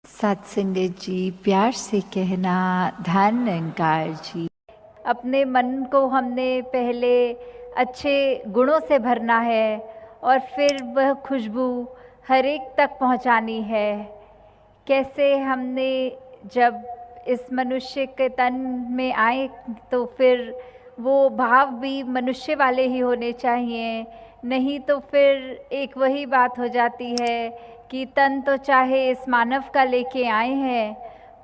सत्संगत जी, प्यार से कहना धन निरंकार जी। अपने मन को हमने पहले अच्छे गुणों से भरना है और फिर वह खुशबू हर एक तक पहुंचानी है। कैसे हमने जब इस मनुष्य के तन में आए तो फिर वो भाव भी मनुष्य वाले ही होने चाहिए, नहीं तो फिर एक वही बात हो जाती है कि तन तो चाहे इस मानव का लेके आए हैं,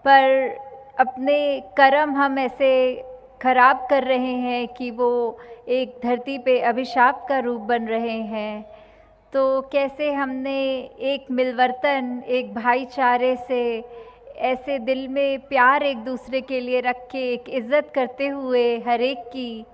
पर अपने कर्म हम ऐसे खराब कर रहे हैं कि वो एक धरती पे अभिशाप का रूप बन रहे हैं। तो कैसे हमने एक मिलवर्तन, एक भाईचारे से ऐसे दिल में प्यार एक दूसरे के लिए रख के एक इज़्ज़त करते हुए हर एक की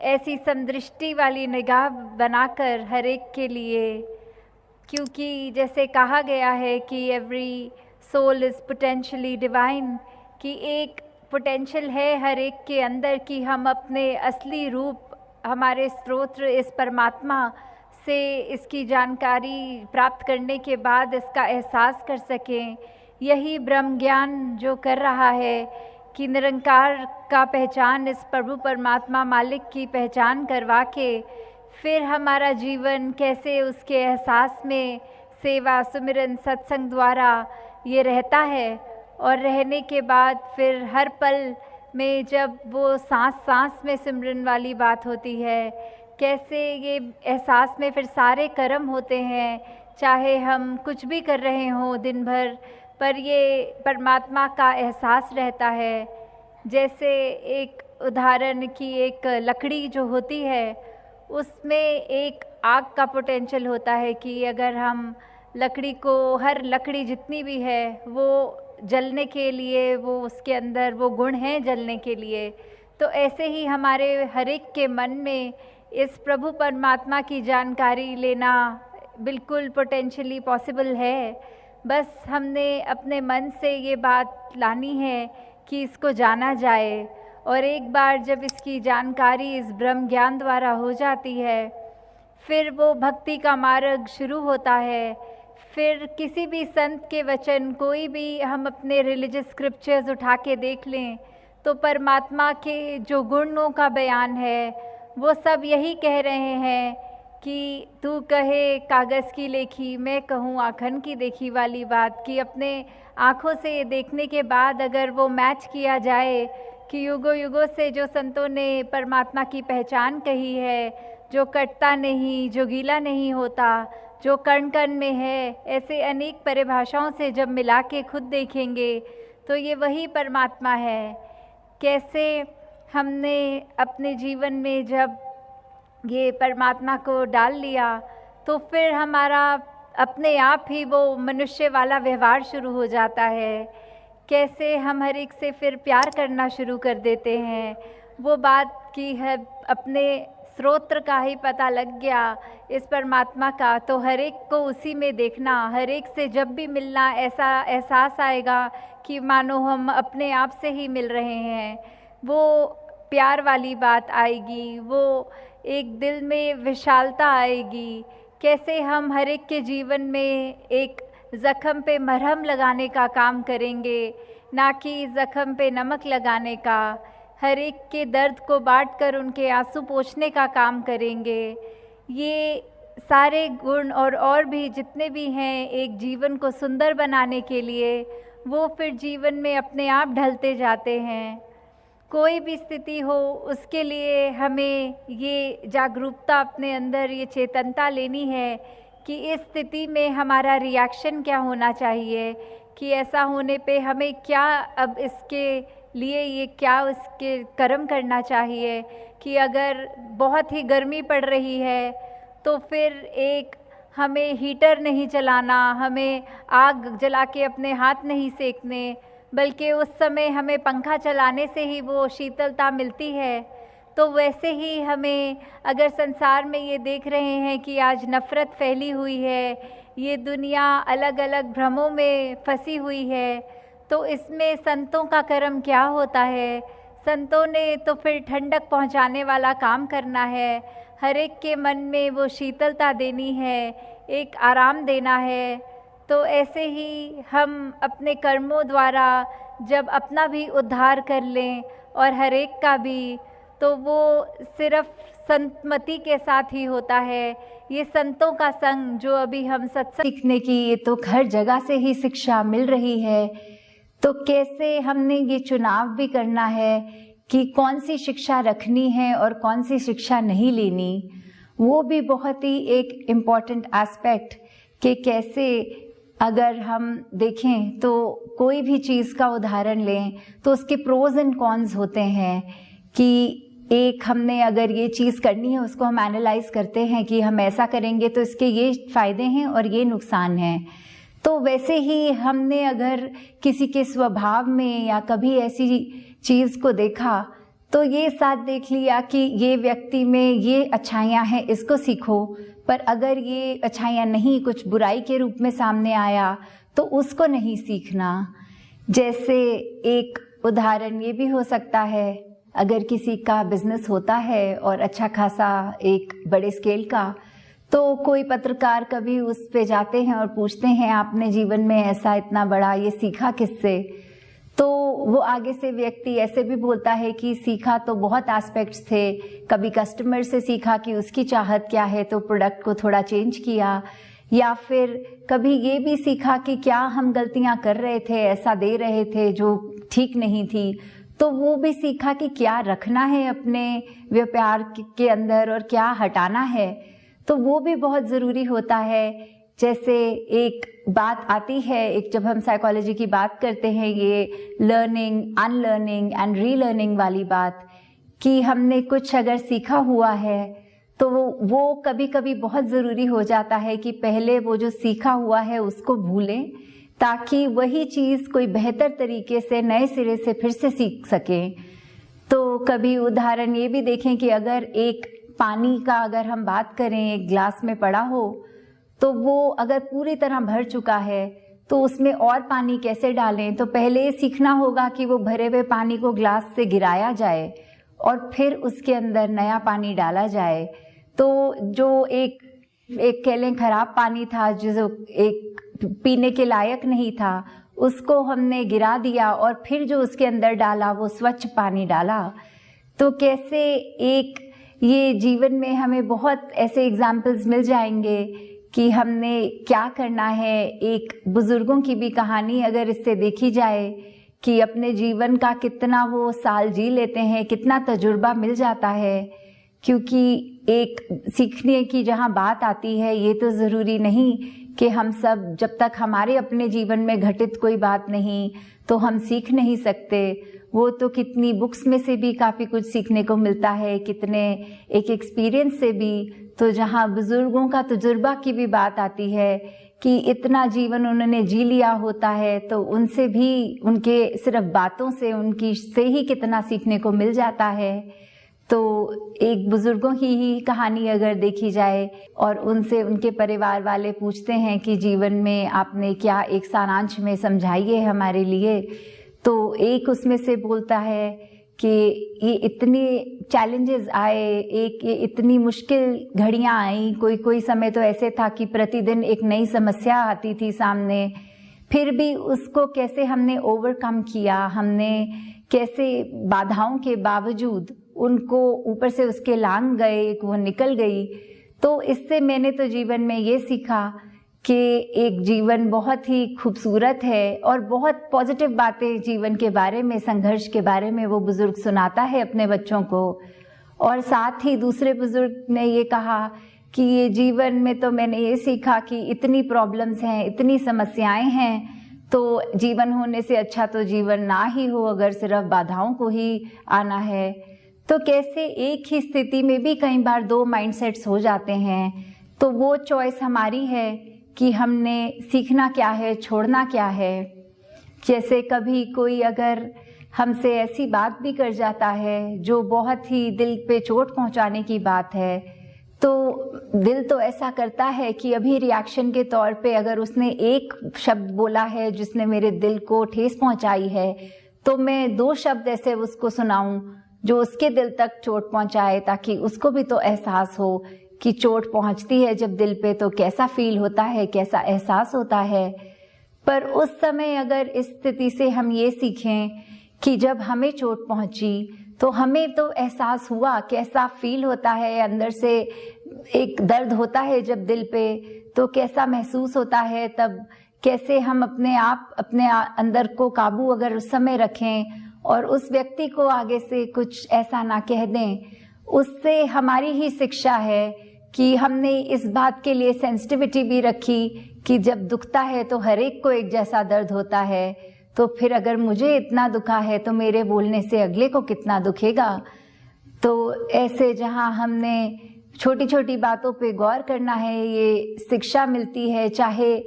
ऐसी समदृष्टि वाली निगाह बनाकर हर एक के लिए, क्योंकि जैसे कहा गया है कि every soul is potentially divine, कि एक पोटेंशियल है हर एक के अंदर कि हम अपने असली रूप, हमारे स्रोत इस परमात्मा से इसकी जानकारी प्राप्त करने के बाद इसका एहसास कर सकें। यही ब्रह्म ज्ञान जो कर रहा है कि निरंकार का पहचान, इस प्रभु परमात्मा मालिक की पहचान करवा के फिर हमारा जीवन कैसे उसके एहसास में सेवा, सुमिरन, सत्संग द्वारा ये रहता है। और रहने के बाद फिर हर पल में जब वो सांस सांस में सिमरन वाली बात होती है, कैसे ये एहसास में फिर सारे कर्म होते हैं, चाहे हम कुछ भी कर रहे हों दिन भर, पर ये परमात्मा का एहसास रहता है। जैसे एक उदाहरण की एक लकड़ी जो होती है, उसमें एक आग का पोटेंशियल होता है कि अगर हम लकड़ी को, हर लकड़ी जितनी भी है वो जलने के लिए, वो उसके अंदर वो गुण हैं जलने के लिए। तो ऐसे ही हमारे हर एक के मन में इस प्रभु परमात्मा की जानकारी लेना बिल्कुल पोटेंशियली पॉसिबल है। बस हमने अपने मन से ये बात लानी है कि इसको जाना जाए, और एक बार जब इसकी जानकारी इस ब्रह्म ज्ञान द्वारा हो जाती है, फिर वो भक्ति का मार्ग शुरू होता है। फिर किसी भी संत के वचन, कोई भी हम अपने रिलीजियस स्क्रिप्चर्स उठा के देख लें तो परमात्मा के जो गुणों का बयान है वो सब यही कह रहे हैं कि तू कहे कागज़ की लेखी, मैं कहूँ आँखन की देखी वाली बात, कि अपने आँखों से ये देखने के बाद अगर वो मैच किया जाए कि युगों युगों से जो संतों ने परमात्मा की पहचान कही है, जो कटता नहीं, जो गीला नहीं होता, जो कण कण में है, ऐसे अनेक परिभाषाओं से जब मिला के खुद देखेंगे तो ये वही परमात्मा है। कैसे हमने अपने जीवन में जब ये परमात्मा को डाल लिया तो फिर हमारा अपने आप ही वो मनुष्य वाला व्यवहार शुरू हो जाता है। कैसे हम हर एक से फिर प्यार करना शुरू कर देते हैं। वो बात की है, अपने स्रोत्र का ही पता लग गया इस परमात्मा का, तो हर एक को उसी में देखना, हर एक से जब भी मिलना ऐसा एहसास आएगा कि मानो हम अपने आप से ही मिल रहे हैं। वो प्यार वाली बात आएगी, वो एक दिल में विशालता आएगी। कैसे हम हर एक के जीवन में एक ज़ख्म पे मरहम लगाने का काम करेंगे, ना कि ज़ख्म पे नमक लगाने का। हर एक के दर्द को बांट कर उनके आंसू पोंछने का काम करेंगे। ये सारे गुण और भी जितने भी हैं एक जीवन को सुंदर बनाने के लिए, वो फिर जीवन में अपने आप ढलते जाते हैं। कोई भी स्थिति हो उसके लिए हमें ये जागरूकता अपने अंदर, ये चेतनता लेनी है कि इस स्थिति में हमारा रिएक्शन क्या होना चाहिए, कि ऐसा होने पे हमें क्या अब इसके लिए ये क्या उसके कर्म करना चाहिए। कि अगर बहुत ही गर्मी पड़ रही है तो फिर एक हमें हीटर नहीं चलाना, हमें आग जला के अपने हाथ नहीं सेकने, बल्कि उस समय हमें पंखा चलाने से ही वो शीतलता मिलती है। तो वैसे ही हमें, अगर संसार में ये देख रहे हैं कि आज नफ़रत फैली हुई है, ये दुनिया अलग अलग भ्रमों में फंसी हुई है, तो इसमें संतों का कर्म क्या होता है। संतों ने तो फिर ठंडक पहुंचाने वाला काम करना है, हर एक के मन में वो शीतलता देनी है, एक आराम देना है। तो ऐसे ही हम अपने कर्मों द्वारा जब अपना भी उद्धार कर लें और हर एक का भी, तो वो सिर्फ संतमति के साथ ही होता है। ये संतों का संग जो अभी हम सत्संग सीखने की, ये तो हर जगह से ही शिक्षा मिल रही है। तो कैसे हमने ये चुनाव भी करना है कि कौन सी शिक्षा रखनी है और कौन सी शिक्षा नहीं लेनी, वो भी बहुत ही एक इम्पॉर्टेंट एस्पेक्ट कि कैसे अगर हम देखें तो कोई भी चीज़ का उदाहरण लें तो उसके प्रोज एंड कॉन्स होते हैं कि एक हमने अगर ये चीज़ करनी है उसको हम एनालाइज करते हैं कि हम ऐसा करेंगे तो इसके ये फ़ायदे हैं और ये नुकसान हैं। तो वैसे ही हमने अगर किसी के स्वभाव में या कभी ऐसी चीज़ को देखा तो ये साथ देख लिया कि ये व्यक्ति में ये अच्छाइयाँ हैं, इसको सीखो, पर अगर ये अच्छाइयाँ नहीं, कुछ बुराई के रूप में सामने आया तो उसको नहीं सीखना। जैसे एक उदाहरण ये भी हो सकता है, अगर किसी का बिजनेस होता है और अच्छा खासा एक बड़े स्केल का, तो कोई पत्रकार कभी उस पे जाते हैं और पूछते हैं आपने जीवन में ऐसा इतना बड़ा ये सीखा किससे, तो वो आगे से व्यक्ति ऐसे भी बोलता है कि सीखा तो बहुत एस्पेक्ट्स थे, कभी कस्टमर से सीखा कि उसकी चाहत क्या है तो प्रोडक्ट को थोड़ा चेंज किया, या फिर कभी ये भी सीखा कि क्या हम गलतियां कर रहे थे, ऐसा दे रहे थे जो ठीक नहीं थी, तो वो भी सीखा कि क्या रखना है अपने व्यापार के अंदर और क्या हटाना है। तो वो भी बहुत ज़रूरी होता है। जैसे एक बात आती है, एक जब हम साइकोलॉजी की बात करते हैं, ये लर्निंग, अनलर्निंग एंड रीलर्निंग वाली बात, कि हमने कुछ अगर सीखा हुआ है तो वो कभी कभी बहुत ज़रूरी हो जाता है कि पहले वो जो सीखा हुआ है उसको भूलें, ताकि वही चीज़ कोई बेहतर तरीके से नए सिरे से फिर से सीख सकें। तो कभी उदाहरण ये भी देखें कि अगर एक पानी का अगर हम बात करें, एक ग्लास में पड़ा हो, तो वो अगर पूरी तरह भर चुका है तो उसमें और पानी कैसे डालें, तो पहले ये सीखना होगा कि वो भरे हुए पानी को ग्लास से गिराया जाए और फिर उसके अंदर नया पानी डाला जाए। तो जो एक कह लें खराब पानी था, जो एक पीने के लायक नहीं था, उसको हमने गिरा दिया और फिर जो उसके अंदर डाला वो स्वच्छ पानी डाला। तो कैसे एक ये जीवन में हमें बहुत ऐसे एग्जाम्पल्स मिल जाएंगे कि हमने क्या करना है। एक बुजुर्गों की भी कहानी अगर इससे देखी जाए कि अपने जीवन का कितना वो साल जी लेते हैं, कितना तजुर्बा मिल जाता है, क्योंकि एक सीखने की जहाँ बात आती है, ये तो ज़रूरी नहीं कि हम सब, जब तक हमारे अपने जीवन में घटित कोई बात नहीं तो हम सीख नहीं सकते। वो तो कितनी बुक्स में से भी काफ़ी कुछ सीखने को मिलता है, कितने एक एक्सपीरियंस से भी। तो जहाँ बुजुर्गों का तजुर्बा की भी बात आती है कि इतना जीवन उन्होंने जी लिया होता है, तो उनसे भी, उनके सिर्फ बातों से, उनकी से ही कितना सीखने को मिल जाता है। तो एक बुजुर्गों की ही कहानी अगर देखी जाए और उनसे उनके परिवार वाले पूछते हैं कि जीवन में आपने क्या एक सारांश में समझाइए हमारे लिए, तो एक उसमें से बोलता है कि ये इतने चैलेंजेस आए, एक ये इतनी मुश्किल घड़ियां आई, कोई समय तो ऐसे था कि प्रतिदिन एक नई समस्या आती थी सामने, फिर भी उसको कैसे हमने ओवरकम किया, हमने कैसे बाधाओं के बावजूद उनको ऊपर से उसके लांग गए, वो निकल गई। तो इससे मैंने तो जीवन में ये सीखा कि एक जीवन बहुत ही खूबसूरत है और बहुत पॉजिटिव बातें जीवन के बारे में, संघर्ष के बारे में वो बुजुर्ग सुनाता है अपने बच्चों को। और साथ ही दूसरे बुजुर्ग ने ये कहा कि ये जीवन में तो मैंने ये सीखा कि इतनी प्रॉब्लम्स हैं, इतनी समस्याएं हैं, तो जीवन होने से अच्छा तो जीवन ना ही हो अगर सिर्फ बाधाओं को ही आना है। तो कैसे एक ही स्थिति में भी कई बार दो माइंडसेट्स हो जाते हैं। तो वो चॉइस हमारी है कि हमने सीखना क्या है, छोड़ना क्या है। जैसे कभी कोई अगर हमसे ऐसी बात भी कर जाता है जो बहुत ही दिल पे चोट पहुंचाने की बात है, तो दिल तो ऐसा करता है कि अभी रिएक्शन के तौर पे अगर उसने एक शब्द बोला है जिसने मेरे दिल को ठेस पहुंचाई है, तो मैं दो शब्द ऐसे उसको सुनाऊं जो उसके दिल तक चोट पहुंचाए, ताकि उसको भी तो एहसास हो कि चोट पहुंचती है जब दिल पे तो कैसा फील होता है, कैसा एहसास होता है। पर उस समय अगर इस स्थिति से हम ये सीखें कि जब हमें चोट पहुंची तो हमें तो एहसास हुआ, कैसा फील होता है, अंदर से एक दर्द होता है जब दिल पे, तो कैसा महसूस होता है, तब कैसे हम अपने अंदर को काबू अगर उस समय रखें और उस व्यक्ति को आगे से कुछ ऐसा ना कह दें, उससे हमारी ही शिक्षा है कि हमने इस बात के लिए सेंसिटिविटी भी रखी कि जब दुखता है तो हर एक को एक जैसा दर्द होता है, तो फिर अगर मुझे इतना दुखा है तो मेरे बोलने से अगले को कितना दुखेगा। तो ऐसे जहाँ हमने छोटी छोटी बातों पे गौर करना है, ये शिक्षा मिलती है। चाहे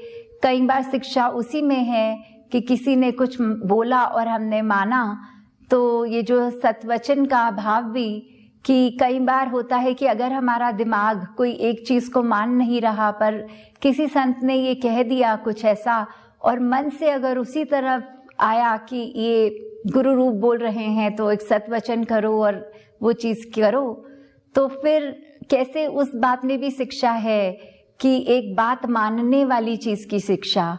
कई बार शिक्षा उसी में है कि किसी ने कुछ बोला और हमने माना, तो ये जो सत्वचन का अभाव भी, कि कई बार होता है कि अगर हमारा दिमाग कोई एक चीज को मान नहीं रहा, पर किसी संत ने ये कह दिया कुछ ऐसा और मन से अगर उसी तरफ आया कि ये गुरु रूप बोल रहे हैं तो एक सत्वचन करो और वो चीज करो, तो फिर कैसे उस बात में भी शिक्षा है कि एक बात मानने वाली चीज की शिक्षा।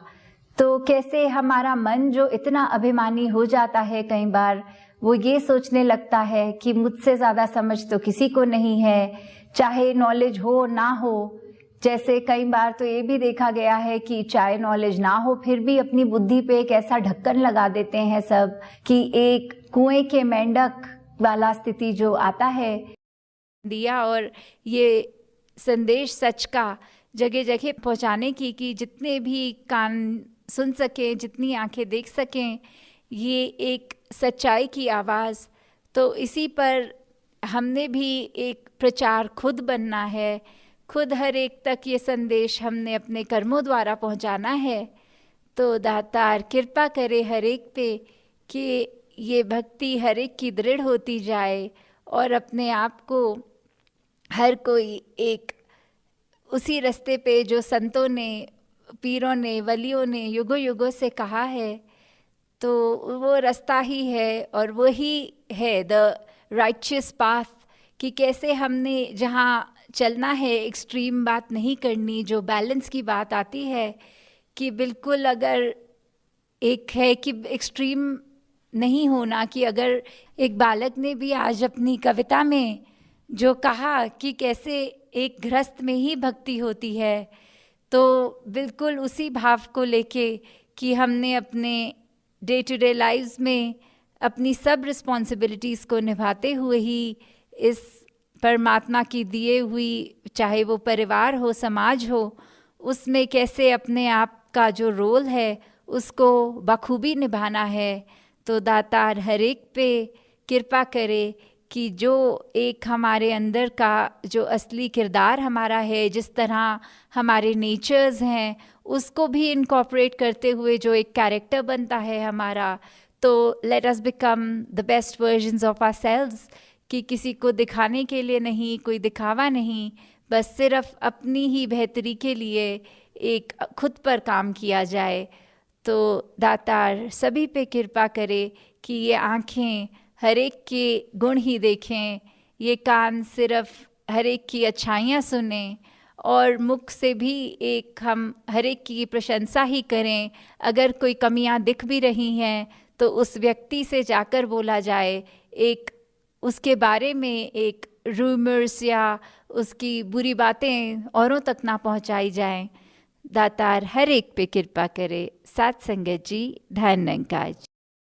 तो कैसे हमारा मन जो इतना अभिमानी हो जाता है, कई बार वो ये सोचने लगता है कि मुझसे ज्यादा समझ तो किसी को नहीं है, चाहे नॉलेज हो ना हो। जैसे कई बार तो ये भी देखा गया है कि चाहे नॉलेज ना हो फिर भी अपनी बुद्धि पे एक ऐसा ढक्कन लगा देते हैं सब कि एक कुएं के मेंढक वाला स्थिति जो आता है दिया। और ये संदेश सच का जगह जगह पहुंचाने की, कि जितने भी कान सुन सकें, जितनी आंखें देख सकें, ये एक सच्चाई की आवाज़। तो इसी पर हमने भी एक प्रचार खुद बनना है, खुद हर एक तक ये संदेश हमने अपने कर्मों द्वारा पहुंचाना है। तो दातार कृपा करे हर एक पे कि ये भक्ति हर एक की दृढ़ होती जाए और अपने आप को हर कोई एक उसी रास्ते पे जो संतों ने, पीरों ने, वलियों ने युगों युगों से कहा है, तो वो रास्ता ही है और वही है द राइचियस पाथ। कि कैसे हमने जहाँ चलना है, एक्सट्रीम बात नहीं करनी, जो बैलेंस की बात आती है कि बिल्कुल अगर एक है कि एक्सट्रीम नहीं होना, कि अगर एक बालक ने भी आज अपनी कविता में जो कहा कि कैसे एक गृहस्थ में ही भक्ति होती है, तो बिल्कुल उसी भाव को लेके कि हमने अपने डे टू डे लाइव्स में अपनी सब रिस्पॉन्सिबिलिटीज़ को निभाते हुए ही इस परमात्मा की दिए हुई, चाहे वो परिवार हो, समाज हो, उसमें कैसे अपने आप का जो रोल है उसको बखूबी निभाना है। तो दातार हर एक पे कृपा करे कि जो एक हमारे अंदर का जो असली किरदार हमारा है, जिस तरह हमारे नेचर्स हैं, उसको भी इनकॉर्पोरेट करते हुए जो एक कैरेक्टर बनता है हमारा, तो let us become the best versions of ourselves. कि किसी को दिखाने के लिए नहीं, कोई दिखावा नहीं, बस सिर्फ अपनी ही बेहतरी के लिए एक खुद पर काम किया जाए। तो दातार सभी पे कृपा करे कि ये आँखें हर एक के गुण ही देखें, ये कान सिर्फ हर एक की अच्छाइयाँ सुनें और मुख से भी एक हम हर एक की प्रशंसा ही करें। अगर कोई कमियां दिख भी रही हैं तो उस व्यक्ति से जाकर बोला जाए, एक उसके बारे में एक रूमर्स या उसकी बुरी बातें औरों तक ना पहुंचाई जाएं। दातार हर एक पे कृपा करे। साथ संगत जी, धन निरंकार।